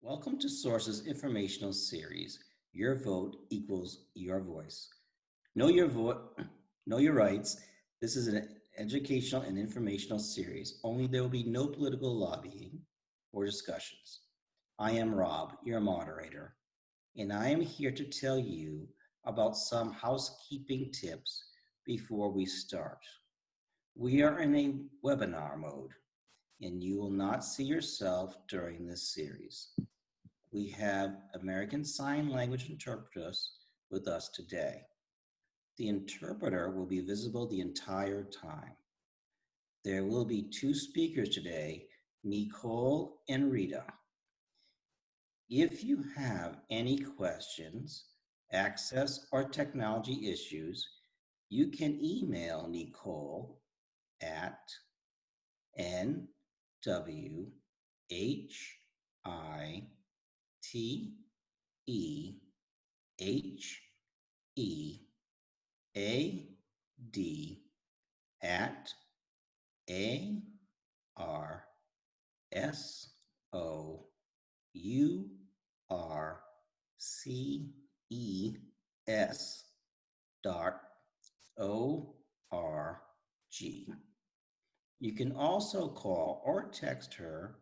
Welcome to Source's informational series, Your Vote Equals Your Voice. Know your vote, know your rights. This is an educational and informational series. Only there will be no political lobbying or discussions. I am Rob, your moderator, and I am here to tell you about some housekeeping tips before we start. We are in a webinar mode, and you will not see yourself during this series. We have American Sign Language interpreters with us today. The interpreter will be visible the entire time. There will be two speakers today, NeCol and Rita. If you have any questions, access, or technology issues, you can email NeCol at TEAHEADATASOURCE.org. You can also call or text her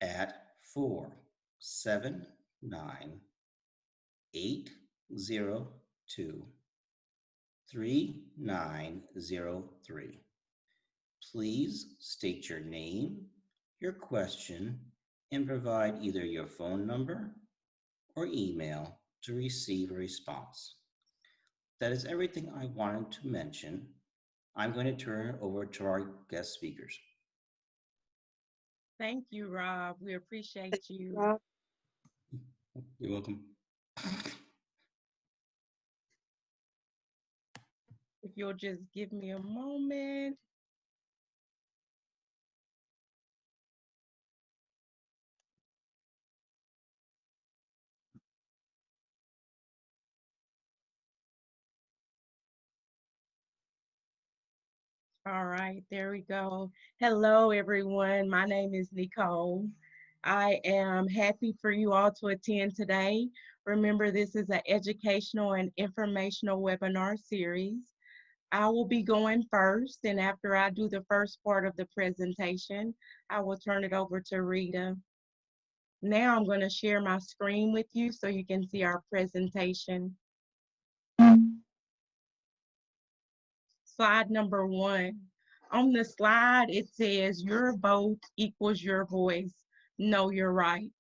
at 479 802 3903. Please state your name, your question, and provide either your phone number or email to receive a response. That is everything I wanted to mention. I'm going to turn it over to our guest speakers. Thank you, Rob. We appreciate you. You're welcome. If you'll just give me a moment. All right, there we go. Hello, everyone. My name is NeCol. I am happy for you all to attend today. Remember, this is an educational and informational webinar series. I will be going first, and after I do the first part of the presentation, I will turn it over to Rita. Now I'm going to share my screen with you so you can see our presentation. Slide number 1. On the slide, it says your vote equals your voice. Know your rights.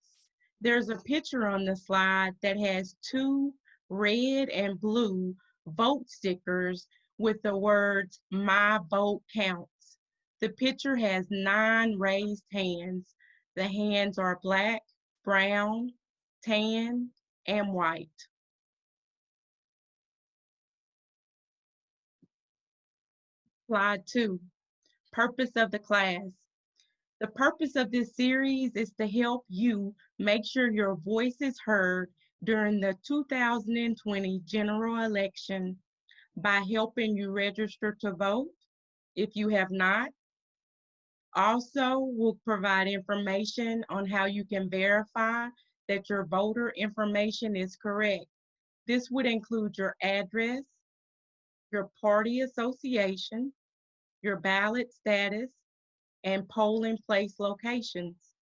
There's a picture on the slide that has 2 red and blue vote stickers with the words, "My vote counts." The picture has 9 raised hands. The hands are black, brown, tan, and white. Slide 2, purpose of the class. The purpose of this series is to help you make sure your voice is heard during the 2020 general election by helping you register to vote if you have not. Also, we'll provide information on how you can verify that your voter information is correct. This would include your address, your party association, your ballot status, and polling place locations.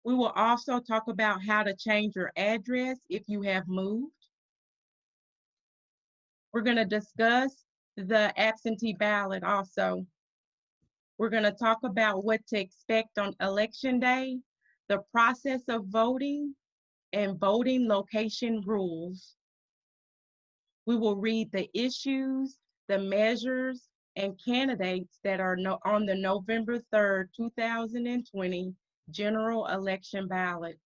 We will also talk about how to change your address if you have moved. We're going to discuss the absentee ballot also. We're going to talk about what to expect on election day, the process of voting, and voting location rules. We will read the issues, the measures, and candidates that are on the November 3rd, 2020 general election ballot.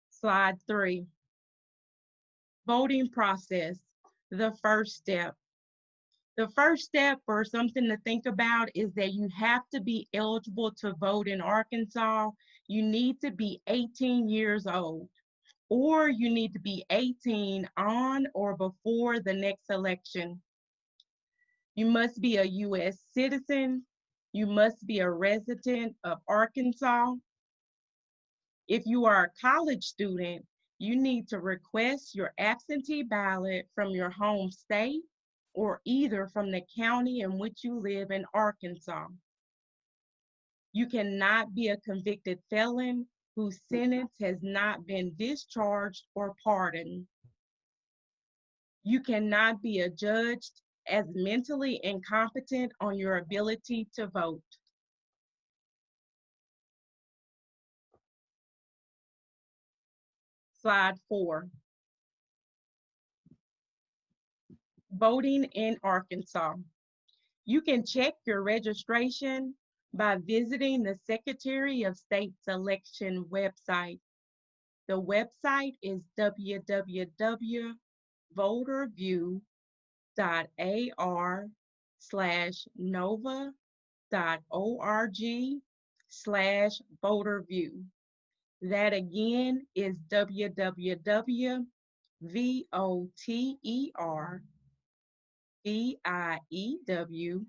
Slide 3, voting process, the first step. The first step, or something to think about, is that you have to be eligible to vote in Arkansas. You need to be 18 years old, or you need to be 18 on or before the next election. You must be a U.S. citizen. You must be a resident of Arkansas. If you are a college student, you need to request your absentee ballot from your home state or either from the county in which you live in Arkansas. You cannot be a convicted felon whose sentence has not been discharged or pardoned. You cannot be adjudged as mentally incompetent on your ability to vote. Slide 4. Voting in Arkansas. You can check your registration by visiting the Secretary of State's election website. The website is www.ar/nova.org/voterview. That again is www.ar/nova.org/voterview.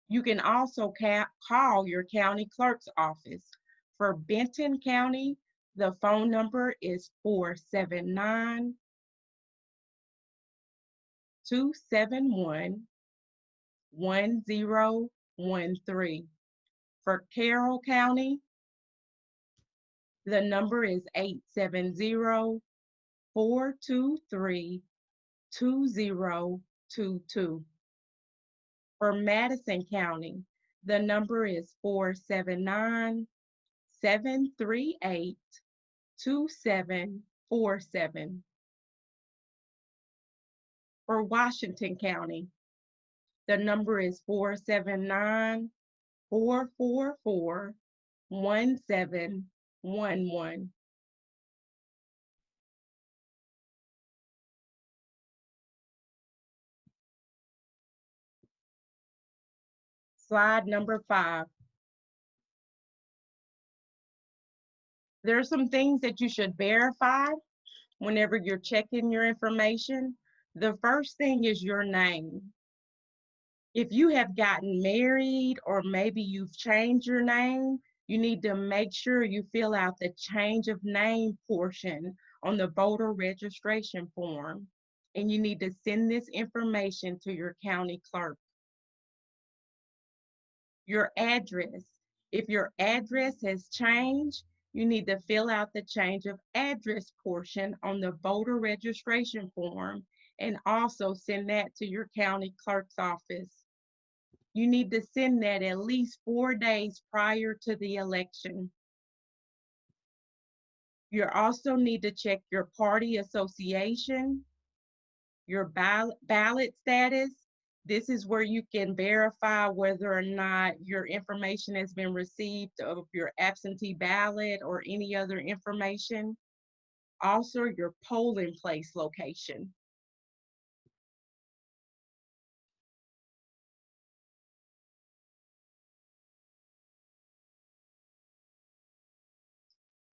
You can also call your county clerk's office. For Benton County, the phone number is 479-271-1013. For Carroll County, the number is 870-423-2022. For Madison County, the number is 479-738-2747. For Washington County, the number is 479-444-1711. Slide number 5. There are some things that you should verify whenever you're checking your information. The first thing is your name. If you have gotten married or maybe you've changed your name, you need to make sure you fill out the change of name portion on the voter registration form, and you need to send this information to your county clerk. Your address. If your address has changed, you need to fill out the change of address portion on the voter registration form and also send that to your county clerk's office. You need to send that at least 4 days prior to the election. You also need to check your party association, your ballot status. This is where you can verify whether or not your information has been received of your absentee ballot or any other information. Also, your polling place location.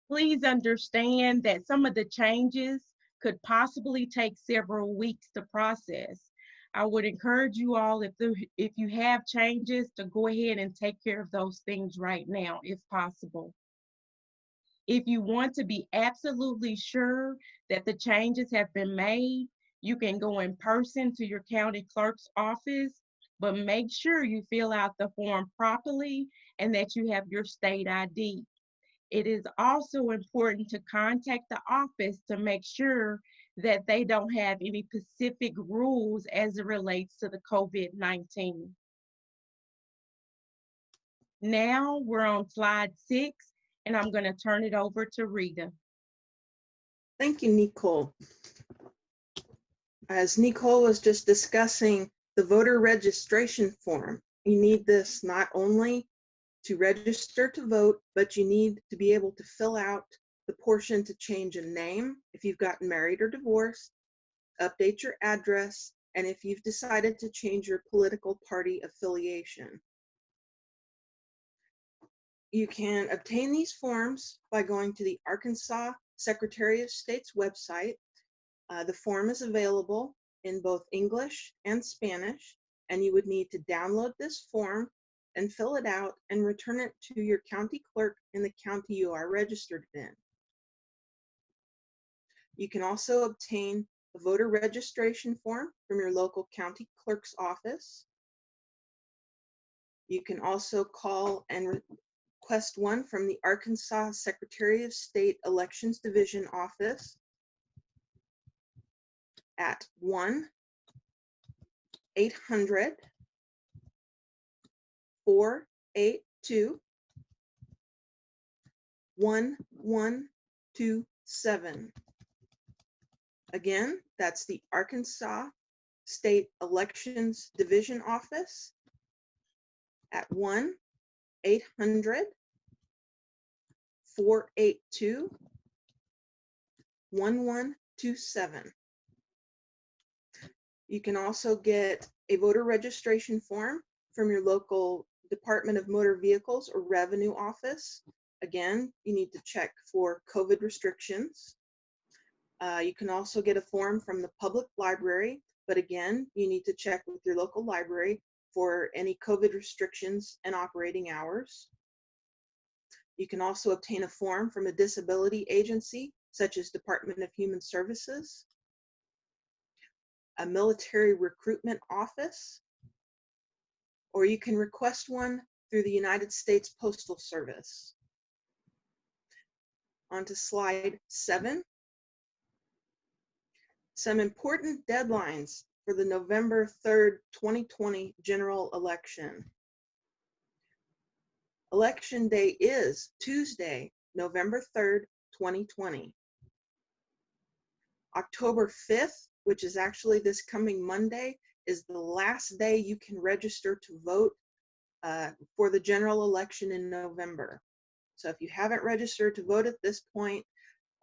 Please understand that some of the changes could possibly take several weeks to process. I would encourage you all, if you have changes, to go ahead and take care of those things right now, if possible. If you want to be absolutely sure that the changes have been made, you can go in person to your county clerk's office, but make sure you fill out the form properly and that you have your state ID. It is also important to contact the office to make sure that they don't have any specific rules as it relates to the COVID-19. Now we're on slide 6, and I'm going to turn it over to Rita. Thank you, NeCol. As NeCol was just discussing the voter registration form, you need this not only to register to vote, but you need to be able to fill out the portion to change a name if you've gotten married or divorced, update your address, and if you've decided to change your political party affiliation. You can obtain these forms by going to the Arkansas Secretary of State's website. The form is available in both English and Spanish, and you would need to download this form and fill it out and return it to your county clerk in the county you are registered in. You can also obtain a voter registration form from your local county clerk's office. You can also call and request one from the Arkansas Secretary of State Elections Division office at 1-800-482-1127. Again, that's the Arkansas State Elections Division office at 1-800-482-1127. You can also get a voter registration form from your local Department of Motor Vehicles or Revenue office. Again, you need to check for COVID restrictions. You can also get a form from the public library, but again, you need to check with your local library for any COVID restrictions and operating hours. You can also obtain a form from a disability agency, such as Department of Human Services, a military recruitment office, or you can request one through the United States Postal Service. On to slide 7. Some important deadlines for the November 3rd, 2020 general election. Election day is Tuesday, November 3rd, 2020. October 5th, which is actually this coming Monday, is the last day you can register to vote for the general election in November. So if you haven't registered to vote at this point,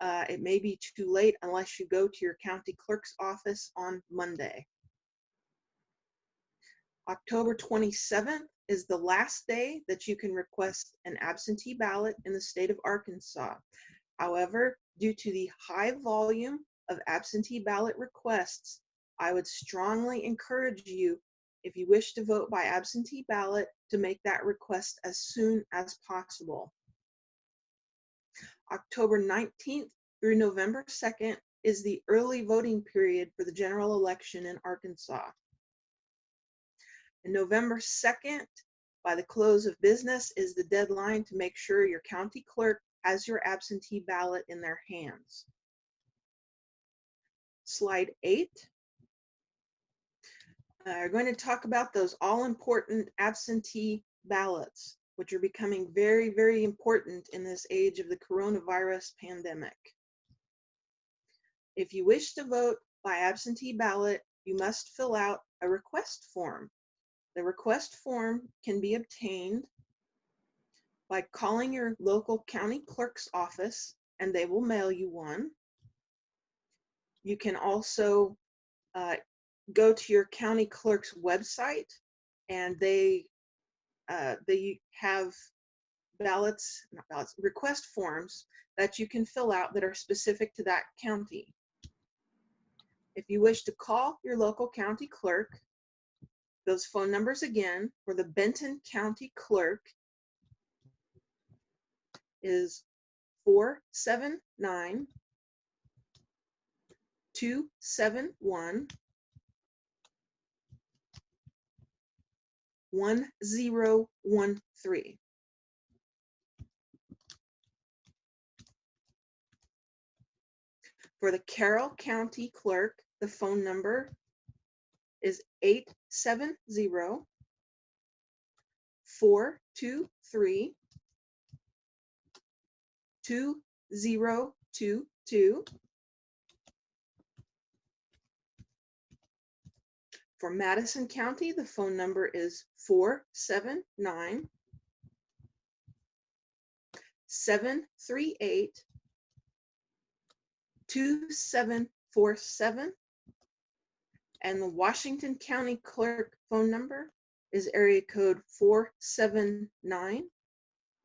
it may be too late unless you go to your county clerk's office on Monday. October 27th is the last day that you can request an absentee ballot in the state of Arkansas. However, due to the high volume of absentee ballot requests, I would strongly encourage you, if you wish to vote by absentee ballot, to make that request as soon as possible. October 19th through November 2nd is the early voting period for the general election in Arkansas. And November 2nd, by the close of business, is the deadline to make sure your county clerk has your absentee ballot in their hands. Slide 8. We're going to talk about those all-important absentee ballots, which are becoming very, very important in this age of the coronavirus pandemic. If you wish to vote by absentee ballot, you must fill out a request form. The request form can be obtained by calling your local county clerk's office, and they will mail you one. You can also go to your county clerk's website, and they have request forms that you can fill out that are specific to that county. If you wish to call your local county clerk, those phone numbers again for the Benton County Clerk is 479-271-1013. For the Carroll County Clerk, the phone number is 870-423-2022. For Madison County, the phone number is 479-738-2747. And the Washington County Clerk phone number is area code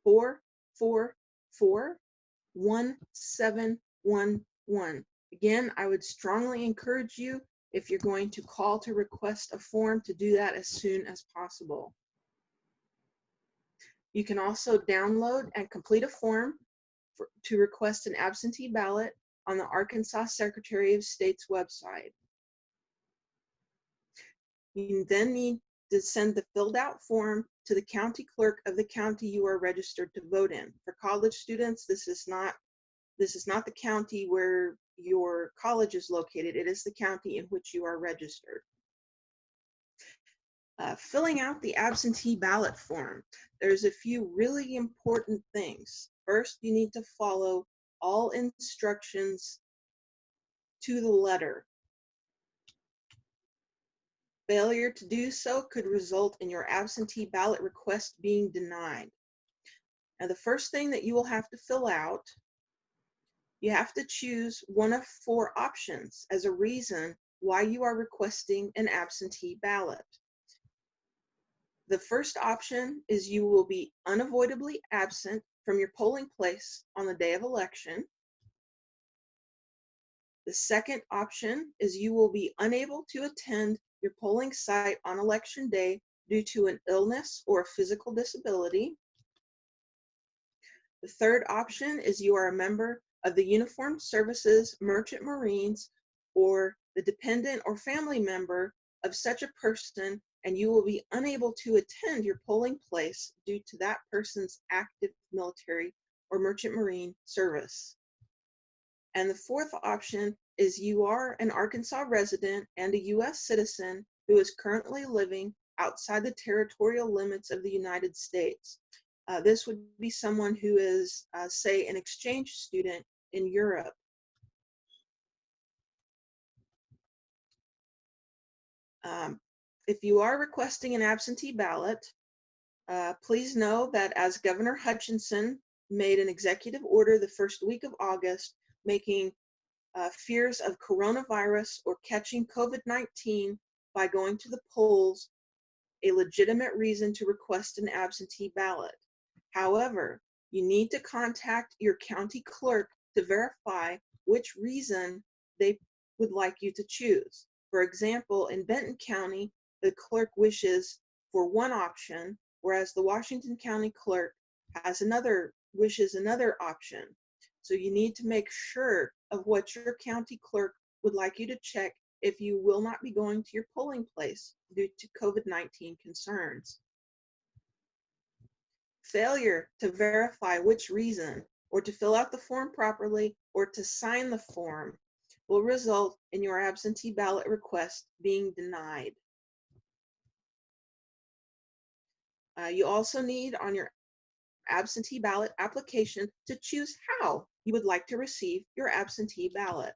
479-444-1711. Again, I would strongly encourage you, if you're going to call to request a form, to do that as soon as possible. You can also download and complete a form to request an absentee ballot on the Arkansas Secretary of State's website. You then need to send the filled out form to the county clerk of the county you are registered to vote in. For college students, this is not the county where your college is located. It is the county in which you are registered. Filling out the absentee ballot form, there's a few really important things. First, you need to follow all instructions to the letter. Failure to do so could result in your absentee ballot request being denied. Now, the first thing that you will have to fill out, you have to choose one of 4 options as a reason why you are requesting an absentee ballot. The first option is you will be unavoidably absent from your polling place on the day of election. The second option is you will be unable to attend your polling site on election day due to an illness or a physical disability. The third option is you are a member of the Uniformed Services Merchant Marines or the dependent or family member of such a person, and you will be unable to attend your polling place due to that person's active military or merchant marine service. And the fourth option is you are an Arkansas resident and a U.S. citizen who is currently living outside the territorial limits of the United States. This would be someone who is, say, an exchange student in Europe. If you are requesting an absentee ballot, please know that as Governor Hutchinson made an executive order the first week of August, making fears of coronavirus or catching COVID-19 by going to the polls a legitimate reason to request an absentee ballot. However, you need to contact your county clerk to verify which reason they would like you to choose. For example, in Benton County, the clerk wishes for one option, whereas the Washington County clerk wishes another option. So you need to make sure of what your county clerk would like you to check if you will not be going to your polling place due to COVID-19 concerns. Failure to verify which reason, or to fill out the form properly, or to sign the form will result in your absentee ballot request being denied. You also need on your absentee ballot application to choose how you would like to receive your absentee ballot.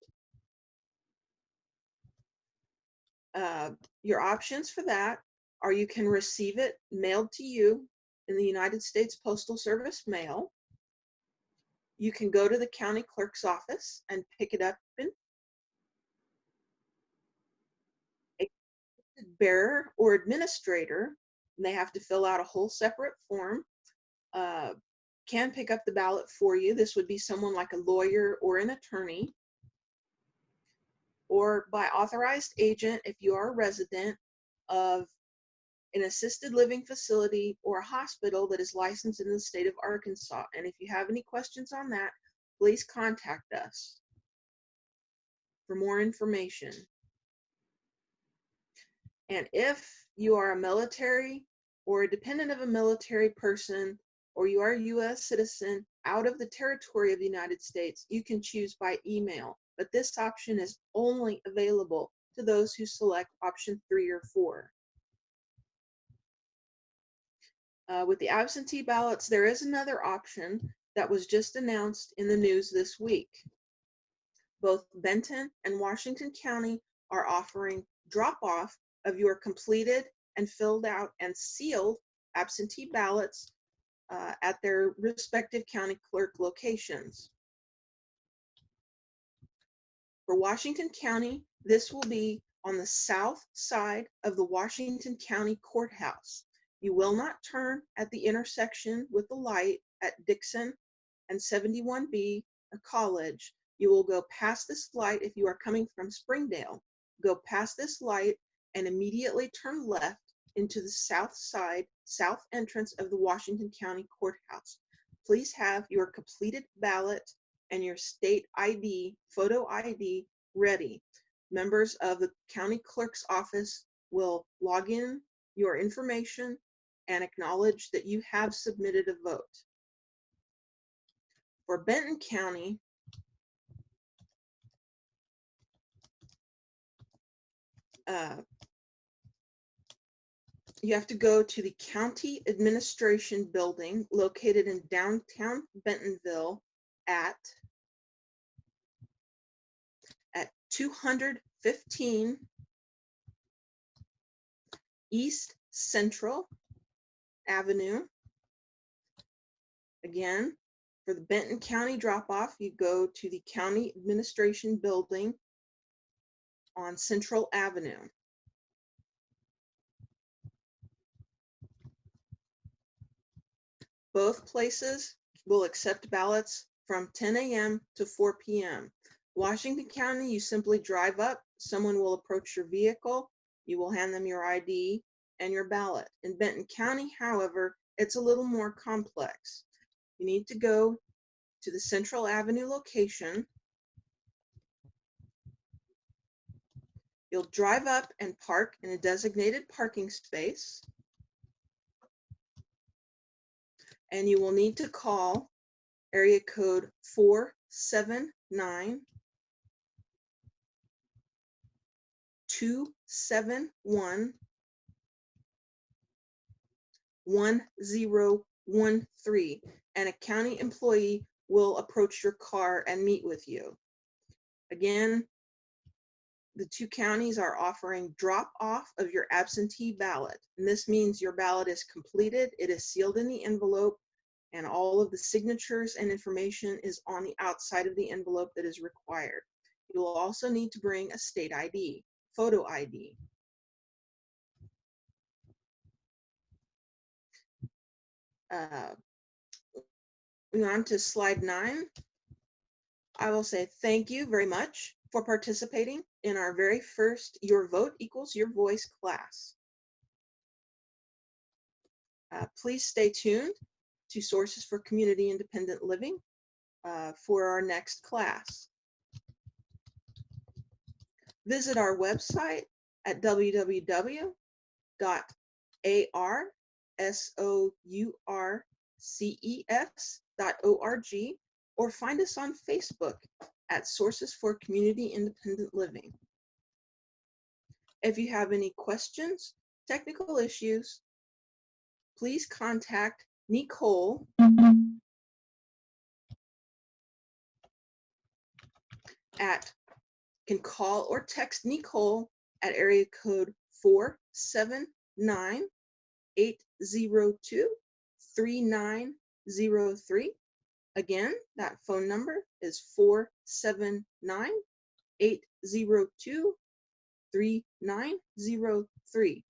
Your options for that are you can receive it mailed to you in the United States Postal Service mail. You can go to the county clerk's office and pick it up. A bearer or administrator, and they have to fill out a whole separate form, can pick up the ballot for you. This would be someone like a lawyer or an attorney, or by authorized agent if you are a resident of an assisted living facility or a hospital that is licensed in the state of Arkansas. And if you have any questions on that, please contact us for more information. And if you are a military or a dependent of a military person, or you are a U.S. citizen out of the territory of the United States, you can choose by email. But this option is only available to those who select option 3 or 4. With the absentee ballots, there is another option that was just announced in the news this week. Both Benton and Washington County are offering drop-off of your completed and filled out and sealed absentee ballots at their respective county clerk locations. For Washington County, this will be on the south side of the Washington County Courthouse. You will not turn at the intersection with the light at Dixon and 71B, a college. You will go past this light if you are coming from Springdale. Go past this light and immediately turn left into the south side, south entrance of the Washington County Courthouse. Please have your completed ballot and your state ID, photo ID ready. Members of the county clerk's office will log in your information and acknowledge that you have submitted a vote. For Benton County, you have to go to the County Administration Building located in downtown Bentonville at 215 East Central Avenue. Again, for the Benton County drop-off, you go to the County Administration Building on Central Avenue. Both places will accept ballots from 10 a.m. to 4 p.m. Washington County, you simply drive up, someone will approach your vehicle, you will hand them your ID and your ballot. In Benton County, however, it's a little more complex. You need to go to the Central Avenue location. You'll drive up and park in a designated parking space. And you will need to call area code 479-271-1003. And a county employee will approach your car and meet with you. Again, the two counties are offering drop off of your absentee ballot. And this means your ballot is completed, it is sealed in the envelope, and all of the signatures and information is on the outside of the envelope that is required. You will also need to bring a state ID, photo ID. Moving on to slide 9. I will say thank you very much for participating in our very first Your Vote Equals Your Voice class. Please stay tuned to Sources for Community Independent Living for our next class. Visit our website at www.arsources.org or find us on Facebook at Sources for Community Independent Living. If you have any questions, technical issues, please contact NeCol can call or text NeCol at area code 479-802-3903. Again, that phone number is 479-802-3903.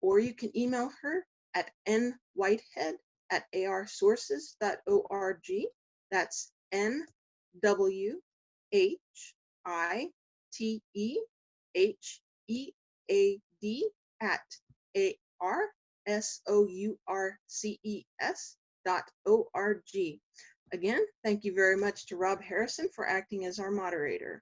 Or you can email her at nwhitehead@arsources.org. That's NWHITEAD@arsources.org. Again, thank you very much to Rob Harrison for acting as our moderator.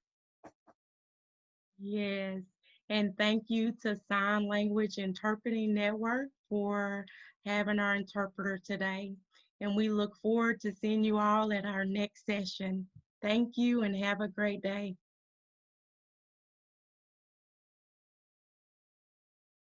Yes, and thank you to Sign Language Interpreting Network for having our interpreter today. And we look forward to seeing you all at our next session. Thank you and have a great day.